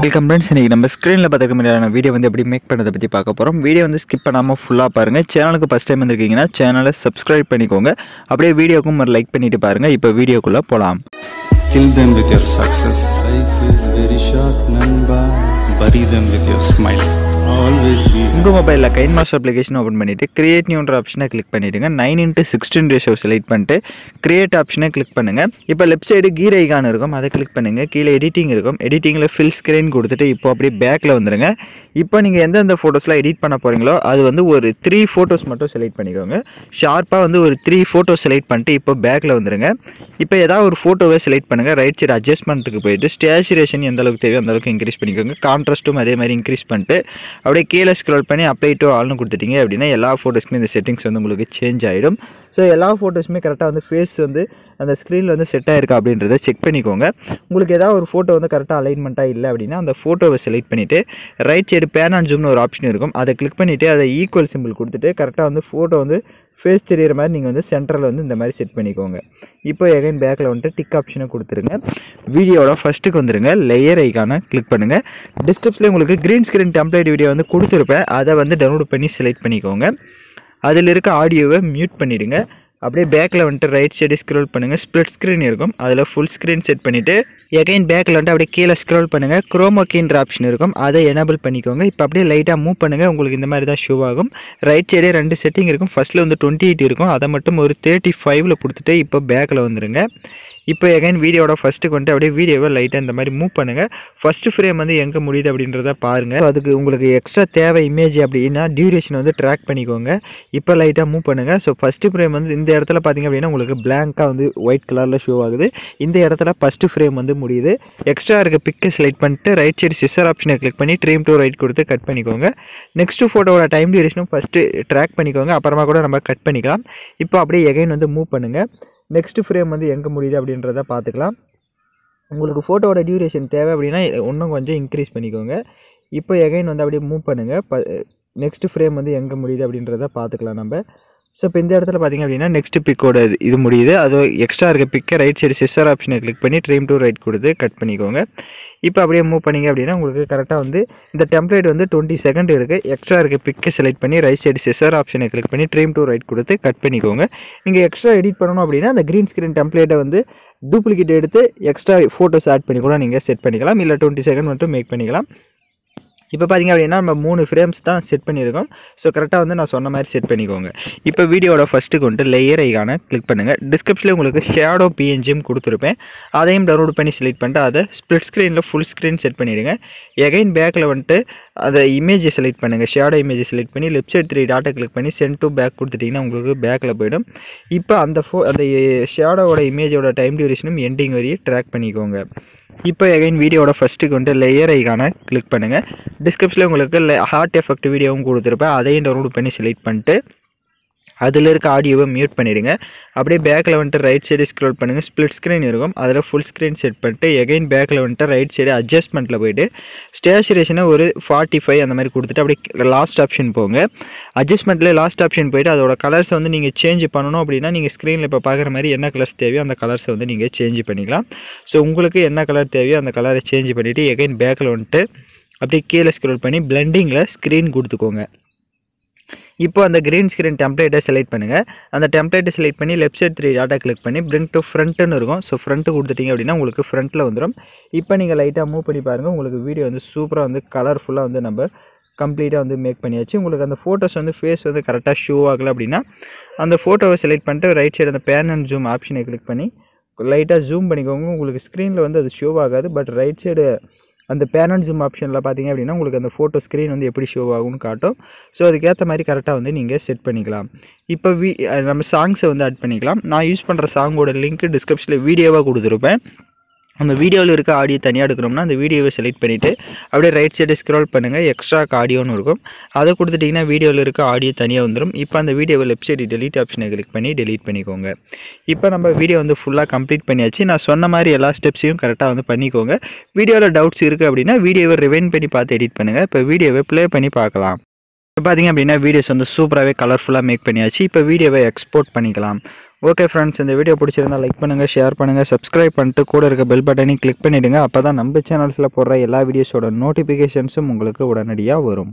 Welcome friends. இன்றைக்கி நம்ம ஸ்க்ரீனில் பார்த்துக்க முடியாத வீடியோ வந்து எப்படி மேக் பண்ணுறதை பற்றி பார்க்க போகிறோம். வீடியோ வந்து ஸ்கிப் பண்ணாமல் ஃபுல்லாக பாருங்கள். சேனலுக்கு ஃபஸ்ட் டைம் வந்திருக்கீங்கன்னா சேனலை சப்ஸ்கிரைப் பண்ணிக்கோங்க. அப்படியே வீடியோக்கும் ஒரு லைக் பண்ணிவிட்டு பாருங்கள். இப்போ வீடியோக்குள்ளே போகலாம். Kill them with your success. Life is very short, Namba. Bury them with your smile. Always be. உங்கள் மொபைலில் கைன்மாஸ்டர் அப்ளிகேஷன் ஓப்பன் பண்ணிவிட்டு கிரியேட் நியூன்ற ஆப்ஷனை கிளிக் பண்ணிவிடுங்க. 9:16 ரேஷியோ செலக்ட் பண்ணிட்டு கிரியேட் ஆப்ஷனை கிளிக் பண்ணுங்கள். இப்போ லெஃப்ட் சைடு கீர் ஐகான் இருக்கும், அதை கிளிக் பண்ணுங்கள். கீழே எடிட்டிங் இருக்கும், எடிட்டிங்கில் ஃபில் ஸ்க்ரீன் கொடுத்துட்டு இப்போ அப்படியே பேக்கில் வந்துடுங்க. இப்போ நீங்கள் எந்தெந்த ஃபோட்டோஸ்லாம் எடிட் பண்ண போகிறீங்களோ அது வந்து ஒரு 3 ஃபோட்டோஸ் மட்டும் செலக்ட் பண்ணிக்கோங்க. ஷார்ப்பாக வந்து ஒரு 3 ஃபோட்டோஸ் செலக்ட் பண்ணிட்டு இப்போ பேக்கில் வந்துடுங்க. இப்போ ஏதாவது ஒரு ஃபோட்டோவை செலக்ட் பண்ணுங்கள். ரைட் சைடு அட்ஜஸ்ட்மெண்ட்டுக்கு போயிட்டு ஸ்டேச்சுரேஷன் எந்த அளவுக்கு தேவையோ அந்த அளவுக்கு இன்க்ரீஸ் பண்ணிக்கோங்க. கான்ட்ராஸ்ட்டும் அதே மாதிரி இன்க்ரீஸ் பண்ணிட்டு அப்படியே கீழே ஸ்க்ரோல் பண்ணி அப்ளை டு ஆல்னு கொடுத்துட்டீங்க அப்படின்னா எல்லா ஃபோட்டோஸுமே இந்த செட்டிங்ஸ் வந்து உங்களுக்கு சேஞ்ச் ஆகிடும். ஸோ எல்லா ஃபோட்டோஸுமே கரெக்டாக வந்து ஃபேஸ் வந்து அந்த ஸ்க்ரீனில் வந்து செட் ஆகிருக்கா அப்படின்றத செக் பண்ணிக்கோங்க. உங்களுக்கு ஏதாவது ஒரு ஃபோட்டோ வந்து கரெக்டாக அலைன்மெண்ட்டாக இல்லை அப்படின்னா அந்த ஃபோட்டோவை செலக்ட் பண்ணிவிட்டு ரைட் சைடு பேன் அண்ட் ஜூம்னு ஒரு ஆப்ஷன் இருக்கும், அதை கிளிக் பண்ணிவிட்டு அதை ஈக்குவல் சிம்பிள் கொடுத்துட்டு கரெக்டாக வந்து ஃபோட்டோ வந்து ஃபேஸ் தெரிகிற மாதிரி நீங்கள் வந்து சென்டரில் வந்து இந்த மாதிரி செட் பண்ணிக்கோங்க. இப்போ எகைன் பேக்கில் வந்துட்டு டிக் ஆப்ஷனை கொடுத்துருங்க. வீடியோட ஃபஸ்ட்டுக்கு வந்துடுங்க. லேயர் ஐக்கானை கிளிக் பண்ணுங்கள். டிஸ்கிரிப்ஷனில் உங்களுக்கு க்ரீன் ஸ்க்ரீன் டெம்ப்ளேட் வீடியோ வந்து கொடுத்துருப்பேன், அதை வந்து டவுன்லோட் பண்ணி செலக்ட் பண்ணிக்கோங்க. அதில் இருக்க ஆடியோவை மியூட் பண்ணிவிடுங்க. அப்படியே பேக்கில் வந்துட்டு ரைட் சைடு ஸ்க்ரோல் பண்ணுங்கள். ஸ்ப்ளிட் ஸ்க்ரீன் இருக்கும், அதில் ஃபுல் ஸ்க்ரீன் செட் பண்ணிவிட்டு எகைன் பேக்கில் வந்துட்டு அப்படியே கீழே ஸ்க்ரோல் பண்ணுங்கள். குரோமாக்கின்ற ஆப்ஷன் இருக்கும், அதை எனேபிள் பண்ணிக்கோங்க. இப்போ அப்படியே லைட்டாக மூவ் பண்ணுங்கள். உங்களுக்கு இந்த மாதிரி தான் ஷோ ஆகும். ரைட் சைடே 2 செட்டிங் இருக்கும். ஃபஸ்ட்டில் வந்து 28 இருக்கும், அதை மட்டும் ஒரு 35ல் கொடுத்துட்டு இப்போ பேக்கில் வந்துடுங்க. இப்போ எகைன் வீடியோட ஃபஸ்ட்டுக்கு வந்துட்டு அப்படியே வீடியோவை லைட்டாக இந்த மாதிரி மூவ் பண்ணுங்கள். ஃபஸ்ட்டு ஃப்ரேம் வந்து எங்கே முடியுது அப்படின்றத பாருங்கள். அதுக்கு உங்களுக்கு எக்ஸ்ட்ரா தேவை இமேஜ் அப்படின்னா டியூரேஷன் வந்து ட்ராக் பண்ணிக்கோங்க. இப்போ லைட்டாக மூவ் பண்ணுங்கள். ஸோ ஃபஸ்ட்டு ஃப்ரேம் வந்து இந்த இடத்துல பார்த்திங்க அப்படின்னா உங்களுக்கு பிளாங்காக வந்து ஒயிட் கலரில் ஷோ ஆகுது. இந்த இடத்துல ஃபஸ்ட்டு ஃப்ரேம் வந்து முடியுது. எக்ஸ்ட்ரா இருக்க பிக்கை செலக்ட் பண்ணிட்டு ரைட் சைடு சிசர் ஆப்ஷனை கிளிக் பண்ணி ட்ரீம் டு ரைட் கொடுத்து கட் பண்ணிக்கோங்க. நெக்ஸ்ட்டு ஃபோட்டோவோட டைம் டியூரேஷனும் ஃபஸ்ட்டு ட்ராக் பண்ணிக்கோங்க, அப்புறமா கூட நம்ம கட் பண்ணிக்கலாம். இப்போ அப்படியே எகைன் வந்து மூவ் பண்ணுங்கள். நெக்ஸ்ட்டு ஃப்ரேம் வந்து எங்கே முடியுது அப்படின்றத பார்த்துக்கலாம். உங்களுக்கு ஃபோட்டோவோட டியூரேஷன் தேவை அப்படின்னா இன்னும் கொஞ்சம் இன்க்ரீஸ் பண்ணிக்கோங்க. இப்போ எகைன் வந்து அப்படியே மூவ் பண்ணுங்கள். நெக்ஸ்ட்டு ஃப்ரேம் வந்து எங்கே முடியுது அப்படின்றத பார்த்துக்கலாம் நம்ம. ஸோ இப்போ இந்த இடத்துல பார்த்திங்க அப்படின்னா நெக்ஸ்ட்டு பிக்கோட இது முடியுது. அது எக்ஸ்ட்ரா இருக்க பிக்கை ரைட் சைடு சிசர் ஆப்ஷனை கிளிக் பண்ணி ட்ரீம் டு ரைட் கொடுத்து கட் பண்ணிக்கோங்க. இப்போ அப்படியே மூவ் பண்ணிங்க அப்படின்னா உங்களுக்கு கரெக்டாக வந்து இந்த டெம்ப்ளேட் வந்து 20 செகண்ட் இருக்குது. எக்ஸ்ட்ரா இருக்க பிக்கை செலக்ட் பண்ணி ரைட் சைடு சிசர் ஆப்ஷனை கிளிக் பண்ணி ட்ரீம் டு ரைட் கொடுத்து கட் பண்ணிக்கோங்க. நீங்கள் எக்ஸ்ட்ரா எடிட் பண்ணணும் அப்படின்னா அந்த க்ரீன் ஸ்க்ரீன் டெம்ப்ளேட்டை வந்து டூப்ளிகேட் எடுத்து எக்ஸ்ட்ரா ஃபோட்டோஸ் ஆட் பண்ணி கூட நீங்கள் செட் பண்ணிக்கலாம், இல்லை 20 செகண்ட் மட்டும் மேக் பண்ணிக்கலாம். இப்போ பார்த்திங்க அப்படின்னா நம்ம 3 ஃப்ரேம்ஸ் தான் செட் பண்ணியிருக்கோம். ஸோ கரெக்டாக வந்து நான் சொன்ன மாதிரி செட் பண்ணிக்கோங்க. இப்போ வீடியோட ஃபஸ்ட்டுக்கு வந்துட்டு லேயர் ஐகானை கிளிக் பண்ணுங்கள். டிஸ்கிரிப்ஷனில் உங்களுக்கு ஷேடோ பிஎன்ஜியும் கொடுத்துருப்பேன், அதையும் டவுன்லோட் பண்ணி செலக்ட் பண்ணிட்டு அதை ஸ்ப்ளிட் ஸ்க்ரீனில் ஃபுல் ஸ்க்ரீன் செட் பண்ணிவிடுங்க. எகைன் பேக்கில் வந்துட்டு அதை இமேஜை செலக்ட் பண்ணுங்கள். ஷேடோ இமேஜை செலக்ட் பண்ணி லெஃப்ட் சைடு 3 டாட்டை கிளிக் பண்ணி சென்ட் டு பேக் கொடுத்துட்டிங்கன்னா உங்களுக்கு பேக்கில் போய்டும். இப்போ அந்த ஷேடோவோட இமேஜோட டைம் டியூரேஷனும் எண்டிங் வரையும் ட்ராக் பண்ணிக்கோங்க. இப்போ எகைன் வீடியோட ஃபஸ்ட்டுக்கு வந்துட்டு லேயர் ஐகானை கிளிக் பண்ணுங்கள். டிஸ்கிரிப்ஷனில் உங்களுக்கு ஹார்ட் எஃபெக்ட் வீடியோவும் கொடுத்துருப்பேன், அதையும் டவுன்லோட் பண்ணி செலக்ட் பண்ணிட்டு அதில் இருக்க ஆடியோவை மியூட் பண்ணிவிடுங்க. அப்படியே பேக்கில் வந்துட்டு ரைட் சைடு ஸ்க்ரோல் பண்ணுங்கள். ஸ்ப்ளிட் ஸ்க்ரீன் இருக்கும், அதில் ஃபுல் ஸ்க்ரீன் செட் பண்ணிட்டு எகைன் பேக்கில் வந்துட்டு ரைட் சைடு அட்ஜஸ்ட்மெண்ட்டில் போய்ட்டு ஸ்டேச்சுரேஷனை ஒரு 45 அந்த மாதிரி கொடுத்துட்டு அப்படியே லாஸ்ட் ஆப்ஷன் போங்க. அட்ஜஸ்ட்மெண்ட்டில் லாஸ்ட் ஆப்ஷன் போய்ட்டு அதோட கலர்ஸை வந்து நீங்கள் சேஞ்ச் பண்ணணும் அப்படின்னா நீங்கள் ஸ்க்ரீனில் இப்போ பார்க்குற மாதிரி என்ன கலர்ஸ் தேவையோ அந்த கலர்ஸை வந்து நீங்கள் சேஞ்ச் பண்ணிக்கலாம். ஸோ உங்களுக்கு என்ன கலர் தேவையோ அந்த கலரை சேஞ்ச் பண்ணிவிட்டு எகைன் பேக்கில் வந்துட்டு அப்படியே கீழே ஸ்க்ரோல் பண்ணி பிளெண்டிங்கில் ஸ்க்ரீன் கொடுத்துக்கோங்க. இப்போ அந்த க்ரீன் ஸ்க்ரீன் டெம்ப்ளேட்டை செலக்ட் பண்ணுங்கள். அந்த டெம்ப்ளேட்டை செலக்ட் பண்ணி லெஃப்ட் சைடு 3 டாட்டா கிளிக் பண்ணி பிரிங் டு ஃப்ரண்ட்டுன்னு இருக்கும். ஸோ ஃப்ரண்ட்டு கொடுத்துட்டிங்க அப்படின்னா உங்களுக்கு ஃப்ரண்ட்டில் வந்துடும். இப்போ நீங்கள் லைட்டாக மூவ் பண்ணி பாருங்கள். உங்களுக்கு வீடியோ வந்து சூப்பராக வந்து கலர்ஃபுல்லாக வந்து நம்ம கம்ப்ளீட்டாக வந்து மேக் பண்ணியாச்சு. உங்களுக்கு அந்த ஃபோட்டோஸ் வந்து ஃபேஸ் வந்து கரெக்டாக ஷோ ஆகலை அப்படின்னா அந்த ஃபோட்டோவை செலக்ட் பண்ணிட்டு ரைட் சைடு அந்த பேன் அண்ட் ஜூம் ஆப்ஷனை கிளிக் பண்ணி லைட்டாக ஜூம் பண்ணிக்கோங்க. உங்களுக்கு ஸ்க்ரீனில் வந்து அது ஷோ ஆகாது, பட் ரைட் சைடு அந்த பேன் அண்ட் ஜூம் ஆப்ஷனில் பார்த்திங்க அப்படின்னா உங்களுக்கு அந்த ஃபோட்டோ ஸ்க்ரீன் வந்து எப்படி ஷோ ஆகும்னு காட்டும். ஸோ அதுக்கேற்ற மாதிரி கரெக்டாக வந்து நீங்கள் செட் பண்ணிக்கலாம். இப்போ நம்ம சாங்ஸை வந்து ஆட் பண்ணிக்கலாம். நான் யூஸ் பண்ணுற சாங்கோட லிங்க் டிஸ்கிரிப்ஷனில் வீடியோவாக கொடுத்துருப்பேன். அந்த வீடியோவில் இருக்க ஆடியோ தனியாக எடுக்கணும்னா அந்த வீடியோவை செலக்ட் பண்ணிவிட்டு அப்படியே ரைட் சைடு ஸ்க்ரோல் பண்ணுங்கள். எக்ஸ்ட்ரா ஆடியோன்னு இருக்கும், அதை கொடுத்துட்டிங்கன்னா வீடியோவில் இருக்க ஆடியோ தனியாக வந்துடும். இப்போ அந்த வீடியோவை லெஃப்ட் சைடு டெலீட் ஆப்ஷனை கிளிக் பண்ணி டெலீட் பண்ணிக்கோங்க. இப்போ நம்ம வீடியோ வந்து ஃபுல்லாக கம்ப்ளீட் பண்ணியாச்சு. நான் சொன்ன மாதிரி எல்லா ஸ்டெப்ஸையும் கரெக்டாக வந்து பண்ணிக்கோங்க. வீடியோவில் டவுட்ஸ் இருக்குது அப்படின்னா வீடியோவை ரிவைண்ட் பண்ணி பார்த்து எடிட் பண்ணுங்கள். இப்போ வீடியோவை ப்ளே பண்ணி பார்க்கலாம். இப்போ பார்த்திங்க அப்படின்னா வீடியோஸ் வந்து சூப்பராகவே கலர்ஃபுல்லாக மேக் பண்ணியாச்சு. இப்போ வீடியோவை எக்ஸ்போர்ட் பண்ணிக்கலாம். ஓகே ஃப்ரெண்ட்ஸ், இந்த வீடியோ பிடிச்சிருந்தா லைக் பண்ணுங்கள், ஷேர் பண்ணுங்கள், சப்ஸ்கிரைப் பண்ணிட்டு கூட இருக்க பெல் பட்டனையும் கிளிக் பண்ணிவிடுங்க. அப்போ தான் நம்ம சேனல்ஸில் போடுற எல்லா வீடியோஸோட நோட்டிஃபிகேஷன்ஸும் உங்களுக்கு உடனடியாக வரும்.